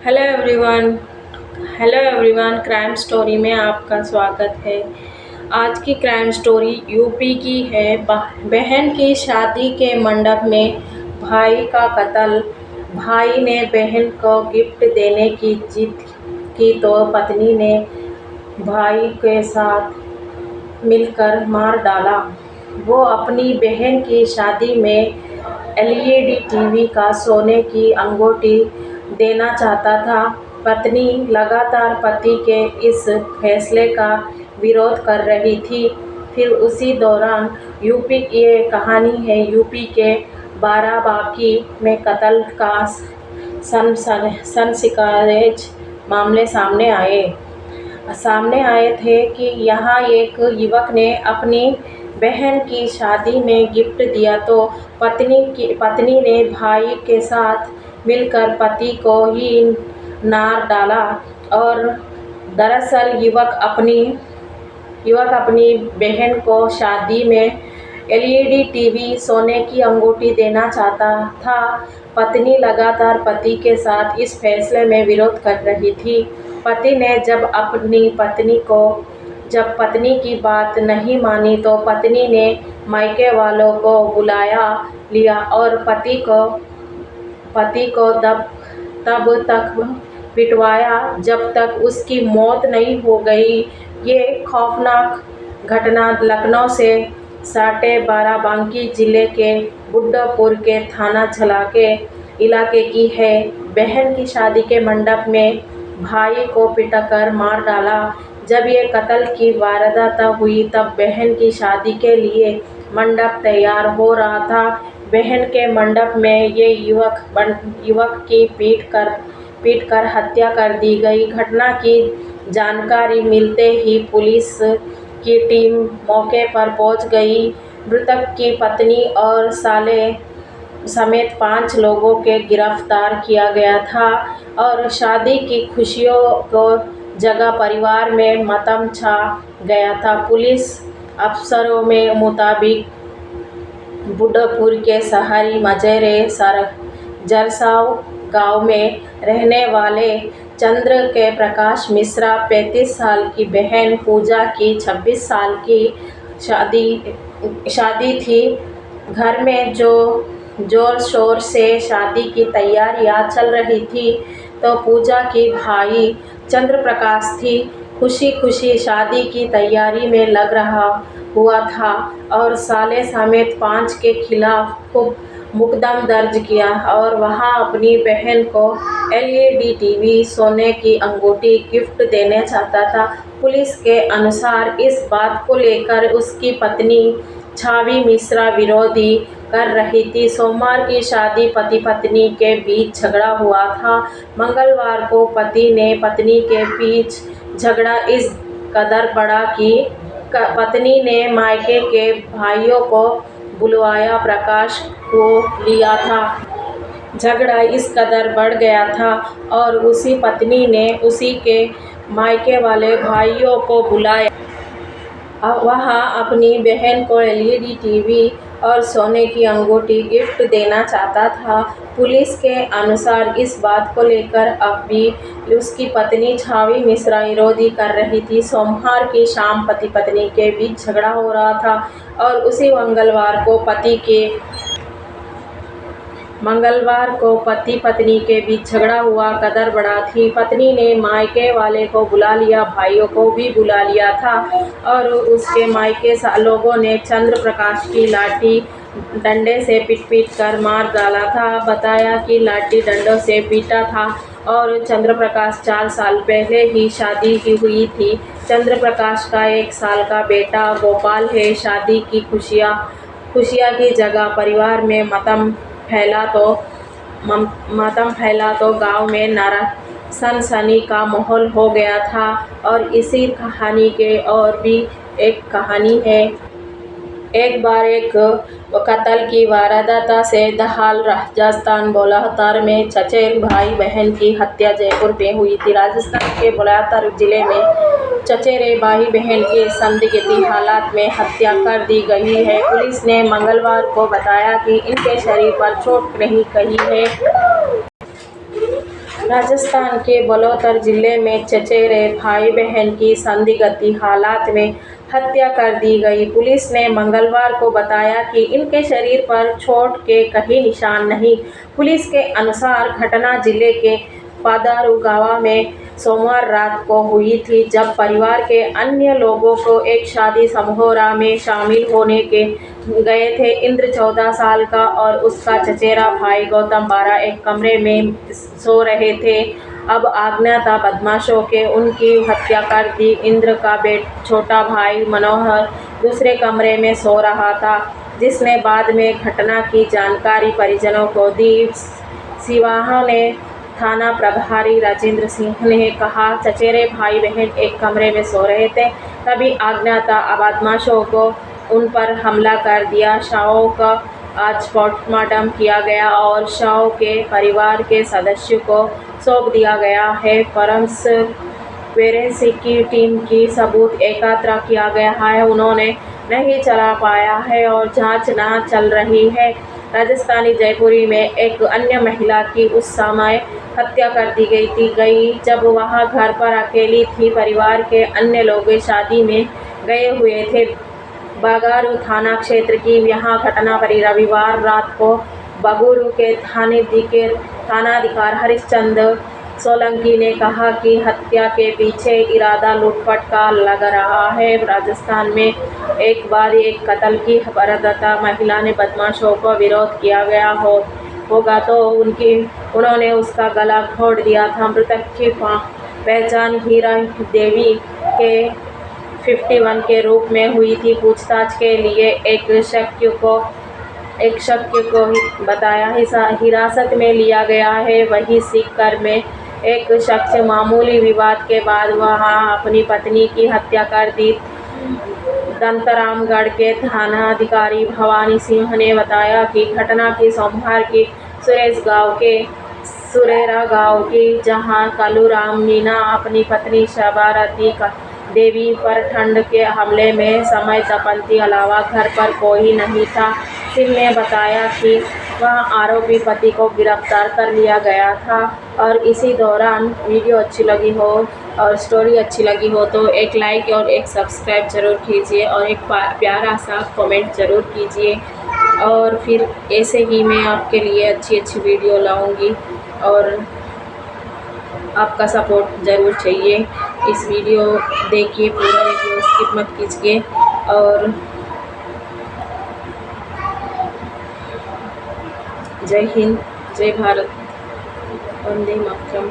Hello everyone hello everyone crime story में आपका स्वागत है। आज की क्राइम स्टोरी यूपी की है। बहन की शादी के मंडप में भाई का कत्ल। भाई ने बहन को गिफ्ट देने की जिद की तो पत्नी ने भाई के साथ मिलकर मार डाला। वो अपनी बहन की शादी में एलईडी टीवी का सोने की अंगूठी देना चाहता था। पत्नी लगातार पति के इस फैसले का विरोध कर रही थी। फिर उसी दौरान ये कहानी है यूपी के बाराबांकी में कत्ल का सनसनीखेज मामले सामने आए थे कि यहाँ एक युवक ने अपनी बहन की शादी में गिफ्ट दिया तो पत्नी ने भाई के साथ मिलकर पति को ही मार डाला। और दरअसल युवक अपनी बहन को शादी में एलईडी टीवी सोने की अंगूठी देना चाहता था। पत्नी लगातार पति के साथ इस फैसले में विरोध कर रही थी। पति ने जब पत्नी की बात नहीं मानी तो पत्नी ने मायके वालों को बुला लिया और पति को तब तक पिटवाया जब तक उसकी मौत नहीं हो गई। ये खौफनाक घटना लखनऊ से सटे बाराबंकी जिले के बुड्ढापुर के थाना के इलाके की है। बहन की शादी के मंडप में भाई को पिटकर मार डाला। जब ये कत्ल की वारदात हुई तब बहन की शादी के लिए मंडप तैयार हो रहा था। बहन के मंडप में ये युवक की पीट कर हत्या कर दी गई। घटना की जानकारी मिलते ही पुलिस की टीम मौके पर पहुंच गई। मृतक की पत्नी और साले समेत 5 लोगों के गिरफ्तार किया गया था और शादी की खुशियों को जगह परिवार में मातम छा गया था। पुलिस अफसरों में मुताबिक बुड्ढापुर के शहरी मजेरे जरसाव गांव में रहने वाले चंद्र के प्रकाश मिश्रा 35 साल की बहन पूजा की 26 साल की शादी थी। घर में जो जोर शोर से शादी की तैयारियां चल रही थी तो पूजा की भाई चंद्र प्रकाश थी खुशी खुशी शादी की तैयारी में लग रहा हुआ था और साले समेत 5 के खिलाफ मुकदमा दर्ज किया और वहां अपनी बहन को एलईडी टीवी सोने की अंगूठी गिफ्ट देना चाहता था। पुलिस के अनुसार इस बात को लेकर उसकी पत्नी छवि मिश्रा विरोधी कर रही थी। सोमवार की शादी पति पत्नी के बीच झगड़ा हुआ था। मंगलवार को पति ने पत्नी के बीच झगड़ा इस कदर बढ़ा कि पत्नी ने मायके के भाइयों को बुलवाया प्रकाश को लिया था। झगड़ा इस कदर बढ़ गया था और उसी पत्नी ने उसी के मायके वाले भाइयों को बुलाया। वहाँ अपनी बहन को एलईडी टीवी और सोने की अंगूठी गिफ्ट देना चाहता था। पुलिस के अनुसार इस बात को लेकर अब भी उसकी पत्नी छवि मिश्रा विरोधी कर रही थी। सोमवार की शाम पति पत्नी के बीच झगड़ा हो रहा था और उसी मंगलवार को पति पत्नी के बीच झगड़ा हुआ कदर बढ़ा थी। पत्नी ने मायके वाले को बुला लिया, भाइयों को भी बुला लिया था और उसके मायके लोगों ने चंद्र प्रकाश की लाठी डंडे से पीट कर मार डाला था। बताया कि लाठी डंडों से पीटा था और चंद्र प्रकाश 4 साल पहले ही शादी की हुई थी। चंद्र प्रकाश का 1 साल का बेटा गोपाल है। शादी की खुशियाँ की जगह परिवार में मातम फैला तो गांव में सनसनी का माहौल हो गया था। और इसी कहानी के और भी एक कहानी है। एक बार एक कत्ल की वारदात से दहाल राजस्थान बलौदार में चचेरे भाई बहन की हत्या जयपुर में हुई थी। राजस्थान के बलौदार जिले में चचेरे भाई बहन की संदिग्ध हालात में हत्या कर दी गई है। पुलिस ने मंगलवार को बताया कि इनके शरीर पर चोट नहीं लगी है। राजस्थान के बलौर जिले में चचेरे भाई बहन की संदिग्ध हालात में हत्या कर दी गई। पुलिस ने मंगलवार को बताया कि इनके शरीर पर चोट के कहीं निशान नहीं। पुलिस के अनुसार घटना जिले के पादारू गांव में सोमवार रात को हुई थी, जब परिवार के अन्य लोगों को एक शादी समारोह में शामिल होने के गए थे। इंद्र 14 साल का और उसका चचेरा भाई गौतम 12 एक कमरे में सो रहे थे। अब अज्ञात बदमाशों के उनकी हत्या कर दी। इंद्र का छोटा भाई मनोहर दूसरे कमरे में सो रहा था, जिसने बाद में घटना की जानकारी परिजनों को दी। सिवाहा ने थाना प्रभारी राजेंद्र सिंह ने कहा, चचेरे भाई बहन एक कमरे में सो रहे थे, तभी अज्ञात बदमाशों को उन पर हमला कर दिया। शवों का आज पोस्टमार्टम किया गया और शव के परिवार के सदस्यों को सौंप दिया गया है। फोरेंसिक की टीम की सबूत एकत्र किया गया है, उन्होंने नहीं चला पाया है और जांच न चल रही है। राजस्थानी जयपुरी में एक अन्य महिला की उस समय हत्या कर दी गई जब वह घर पर अकेली थी। परिवार के अन्य लोग शादी में गए हुए थे। बागारू थाना क्षेत्र की यह घटना पर रविवार रात को बगुरू के थानाधिकारी हरिश्चंद्र सोलंकी ने कहा कि हत्या के पीछे इरादा लूटपाट का लग रहा है। राजस्थान में एक बार एक कत्ल की वारदात महिला ने बदमाशों को विरोध किया गया होगा तो उन्होंने उसका गला घोट दिया था। मृतक की पहचान हीरा देवी के 51 के रूप में हुई थी। पूछताछ के लिए एक शक को बताया हिरासत में लिया गया है। वहीं सीकर में एक शख्स मामूली विवाद के बाद वहां अपनी पत्नी की हत्या कर दी। दंतरामगढ़ के थानाधिकारी भवानी सिंह ने बताया कि घटना की सोमवार की सुरेरा गांव की, जहां कालूराम मीना अपनी पत्नी शबारती देवी पर ठंड के हमले में समय दपन अलावा घर पर कोई नहीं था। सिंह ने बताया कि वह आरोपी पति को गिरफ्तार कर लिया गया था। और इसी दौरान वीडियो अच्छी लगी हो और स्टोरी अच्छी लगी हो तो एक लाइक और एक सब्सक्राइब ज़रूर कीजिए और एक प्यारा सा कमेंट ज़रूर कीजिए। और फिर ऐसे ही मैं आपके लिए अच्छी वीडियो लाऊंगी और आपका सपोर्ट ज़रूर चाहिए। इस वीडियो देखिए, पूरा वीडियो स्किप मत कीजिए। और जय हिंद, जय भारत, वंदे मातरम।